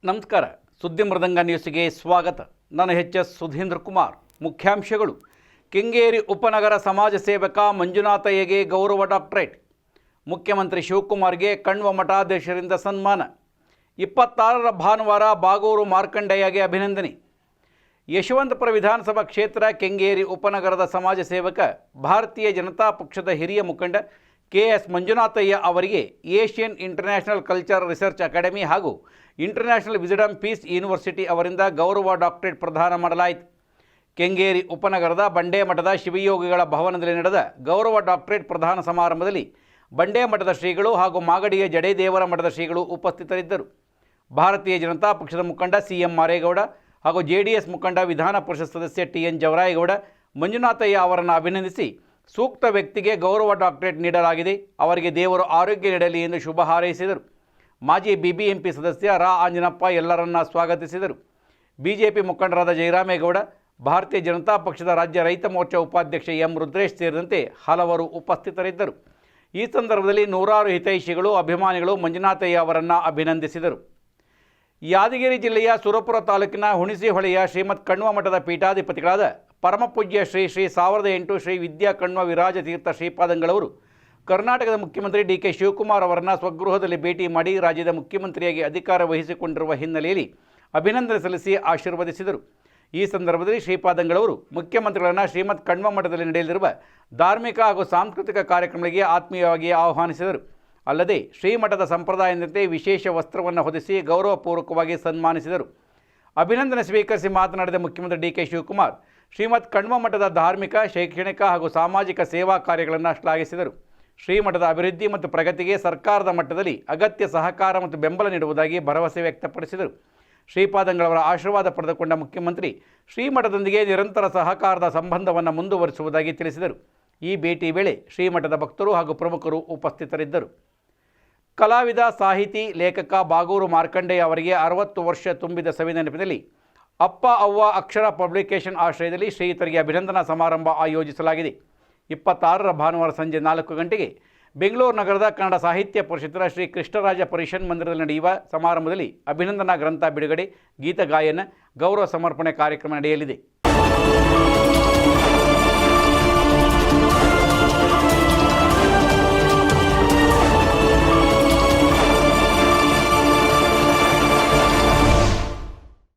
ನಮಸ್ಕಾರ. ಸುದ್ದಿ ಮೃದಂಗ ನ್ಯೂಸ್ಗೆ ಸ್ವಾಗತ. ನಾನು ಎಚ್.ಎಸ್. ಸುಧೀಂದ್ರ ಕುಮಾರ್. ಮುಖ್ಯಾಂಶಗಳು. ಕೆಂಗೇರಿ ಉಪನಗರ ಸಮಾಜ ಸೇವಕ ಮಂಜುನಾಥಯ್ಯಗೆ ಗೌರವ ಡಾಕ್ಟರೇಟ್. ಮುಖ್ಯಮಂತ್ರಿ ಶಿವಕುಮಾರ್ಗೆ ಕಣ್ವ ಮಠಾಧೀಶರಿಂದ ಸನ್ಮಾನ. 26ರ ಭಾನುವಾರ ಬಾಗೂರು ಮಾರ್ಕಂಡಯ್ಯಗೆ ಅಭಿನಂದನೆ. ಯಶವಂತಪುರ ವಿಧಾನಸಭಾ ಕ್ಷೇತ್ರ ಕೆಂಗೇರಿ ಉಪನಗರದ ಸಮಾಜ ಸೇವಕ ಭಾರತೀಯ ಜನತಾ ಪಕ್ಷದ ಹಿರಿಯ ಮುಖಂಡ ಕೆ.ಎಸ್. ಮಂಜುನಾಥಯ್ಯ ಅವರಿಗೆ Asian international culture research academy ಹಾಗೂ ಇಂಟರ್ನ್ಯಾಷನಲ್ ವಿಸ್ಡಮ್ ಪೀಸ್ ಯೂನಿವರ್ಸಿಟಿ ಅವರಿಂದ ಗೌರವ ಡಾಕ್ಟರೇಟ್ ಪ್ರದಾನ ಮಾಡಲಾಯಿತು. ಕೆಂಗೇರಿ ಉಪನಗರದ ಬಂಡೆ ಮಠದ ಶಿವಯೋಗಿಗಳ ಭವನದಲ್ಲಿ ನಡೆದ ಗೌರವ ಡಾಕ್ಟರೇಟ್ ಪ್ರದಾನ ಸಮಾರಂಭದಲ್ಲಿ ಬಂಡೆ ಮಠದ ಶ್ರೀಗಳು ಹಾಗೂ ಮಾಗಡಿಯ ಜಡೇದೇವರ ಮಠದ ಶ್ರೀಗಳು ಉಪಸ್ಥಿತರಿದ್ದರು. ಭಾರತೀಯ ಜನತಾ ಪಕ್ಷದ ಮುಖಂಡ ಸಿ.ಎಂ. ಮಾರೇಗೌಡ ಹಾಗೂ ಜೆಡಿಎಸ್ ಮುಖಂಡ ವಿಧಾನ ಪರಿಷತ್ ಸದಸ್ಯ ಟಿ.ಎನ್. ಜವರಾಯಗೌಡ ಮಂಜುನಾಥಯ್ಯ ಅವರನ್ನು ಅಭಿನಂದಿಸಿ ಸೂಕ್ತ ವ್ಯಕ್ತಿಗೆ ಗೌರವ ಡಾಕ್ಟರೇಟ್ ನೀಡಲಾಗಿದೆ, ಅವರಿಗೆ ದೇವರು ಆರೋಗ್ಯ ನೀಡಲಿ ಎಂದು ಶುಭ ಹಾರೈಸಿದರು. ಮಾಜಿ ಬಿಬಿಎಂಪಿ ಸದಸ್ಯ ರಾ ಆಂಜನಪ್ಪ ಎಲ್ಲರನ್ನ ಸ್ವಾಗತಿಸಿದರು. ಬಿಜೆಪಿ ಮುಖಂಡರಾದ ಜಯರಾಮೇಗೌಡ, ಭಾರತೀಯ ಜನತಾ ಪಕ್ಷದ ರಾಜ್ಯ ರೈತ ಮೋರ್ಚಾ ಉಪಾಧ್ಯಕ್ಷ ಎಂ. ರುದ್ರೇಶ್ ಸೇರಿದಂತೆ ಹಲವರು ಉಪಸ್ಥಿತರಿದ್ದರು. ಈ ಸಂದರ್ಭದಲ್ಲಿ ನೂರಾರು ಹಿತೈಷಿಗಳು, ಅಭಿಮಾನಿಗಳು ಮಂಜುನಾಥಯ್ಯ ಅವರನ್ನು ಅಭಿನಂದಿಸಿದರು. ಯಾದಗಿರಿ ಜಿಲ್ಲೆಯ ಸುರಪುರ ತಾಲೂಕಿನ ಹುಣಸಿಹೊಳೆಯ ಶ್ರೀಮತ್ ಕಣ್ವ ಮಠದ ಪೀಠಾಧಿಪತಿಗಳಾದ ಪರಮಪೂಜ್ಯ ಶ್ರೀ 1008 ಶ್ರೀ ವಿದ್ಯಾ ಕಣ್ವ ವಿರಾಜ ತೀರ್ಥ ಶ್ರೀಪಾದಂಗಳವರು ಕರ್ನಾಟಕದ ಮುಖ್ಯಮಂತ್ರಿ ಡಿ.ಕೆ. ಶಿವಕುಮಾರ್ ಅವರನ್ನು ಸ್ವಗೃಹದಲ್ಲಿ ಭೇಟಿ ಮಾಡಿ ರಾಜ್ಯದ ಮುಖ್ಯಮಂತ್ರಿಯಾಗಿ ಅಧಿಕಾರ ವಹಿಸಿಕೊಂಡಿರುವ ಹಿನ್ನೆಲೆಯಲ್ಲಿ ಅಭಿನಂದನೆ ಸಲ್ಲಿಸಿ ಆಶೀರ್ವದಿಸಿದರು. ಈ ಸಂದರ್ಭದಲ್ಲಿ ಶ್ರೀಪಾದಂಗಳವರು ಮುಖ್ಯಮಂತ್ರಿಗಳನ್ನು ಶ್ರೀಮತ್ ಕಣ್ವ ಮಠದಲ್ಲಿ ನಡೆಯಲಿರುವ ಧಾರ್ಮಿಕ ಹಾಗೂ ಸಾಂಸ್ಕೃತಿಕ ಕಾರ್ಯಕ್ರಮಗಳಿಗೆ ಆತ್ಮೀಯವಾಗಿ ಆಹ್ವಾನಿಸಿದರು. ಅಲ್ಲದೆ ಶ್ರೀಮಠದ ಸಂಪ್ರದಾಯದಂತೆ ವಿಶೇಷ ವಸ್ತ್ರವನ್ನು ಹೊದಿಸಿ ಗೌರವಪೂರ್ವಕವಾಗಿ ಸನ್ಮಾನಿಸಿದರು. ಅಭಿನಂದನೆ ಸ್ವೀಕರಿಸಿ ಮಾತನಾಡಿದ ಮುಖ್ಯಮಂತ್ರಿ ಡಿ.ಕೆ. ಶಿವಕುಮಾರ್ ಶ್ರೀಮತ್ ಕಣ್ವ ಮಠದ ಧಾರ್ಮಿಕ, ಶೈಕ್ಷಣಿಕ ಹಾಗೂ ಸಾಮಾಜಿಕ ಸೇವಾ ಕಾರ್ಯಗಳನ್ನು ಶ್ಲಾಘಿಸಿದರು. ಶ್ರೀಮಠದ ಅಭಿವೃದ್ಧಿ ಮತ್ತು ಪ್ರಗತಿಗೆ ಸರ್ಕಾರದ ಮಟ್ಟದಲ್ಲಿ ಅಗತ್ಯ ಸಹಕಾರ ಮತ್ತು ಬೆಂಬಲ ನೀಡುವುದಾಗಿ ಭರವಸೆ ವ್ಯಕ್ತಪಡಿಸಿದರು. ಶ್ರೀಪಾದಂಗಳವರ ಆಶೀರ್ವಾದ ಪಡೆದುಕೊಂಡ ಮುಖ್ಯಮಂತ್ರಿ ಶ್ರೀಮಠದೊಂದಿಗೆ ನಿರಂತರ ಸಹಕಾರದ ಸಂಬಂಧವನ್ನು ಮುಂದುವರಿಸುವುದಾಗಿ ತಿಳಿಸಿದರು. ಈ ಭೇಟಿ ವೇಳೆ ಶ್ರೀಮಠದ ಭಕ್ತರು ಹಾಗೂ ಪ್ರಮುಖರು ಉಪಸ್ಥಿತರಿದ್ದರು. ಕಲಾವಿದ, ಸಾಹಿತಿ, ಲೇಖಕ ಬಾಗೂರು ಮಾರ್ಕಂಡಯ್ಯ ಅವರಿಗೆ 60 ವರ್ಷ ತುಂಬಿದ ಸವಿನೆನಪಿನಲ್ಲಿ ಅಪ್ಪ ಅವ್ವ ಅಕ್ಷರ ಪಬ್ಲಿಕೇಶನ್ ಆಶ್ರಯದಲ್ಲಿ ಶ್ರೀಯುತರಿಗೆ ಅಭಿನಂದನಾ ಸಮಾರಂಭ ಆಯೋಜಿಸಲಾಗಿದೆ. 26ರ ಭಾನುವಾರ ಸಂಜೆ 4 ಗಂಟೆಗೆ ಬೆಂಗಳೂರು ನಗರದ ಕನ್ನಡ ಸಾಹಿತ್ಯ ಪರಿಷತ್ತರ ಶ್ರೀ ಕೃಷ್ಣರಾಜ ಪರಿಷನ್ ಮಂದಿರದಲ್ಲಿ ನಡೆಯುವ ಸಮಾರಂಭದಲ್ಲಿ ಅಭಿನಂದನಾ ಗ್ರಂಥ ಬಿಡುಗಡೆ, ಗೀತ ಗಾಯನ, ಗೌರವ ಸಮರ್ಪಣೆ ಕಾರ್ಯಕ್ರಮ ನಡೆಯಲಿದೆ.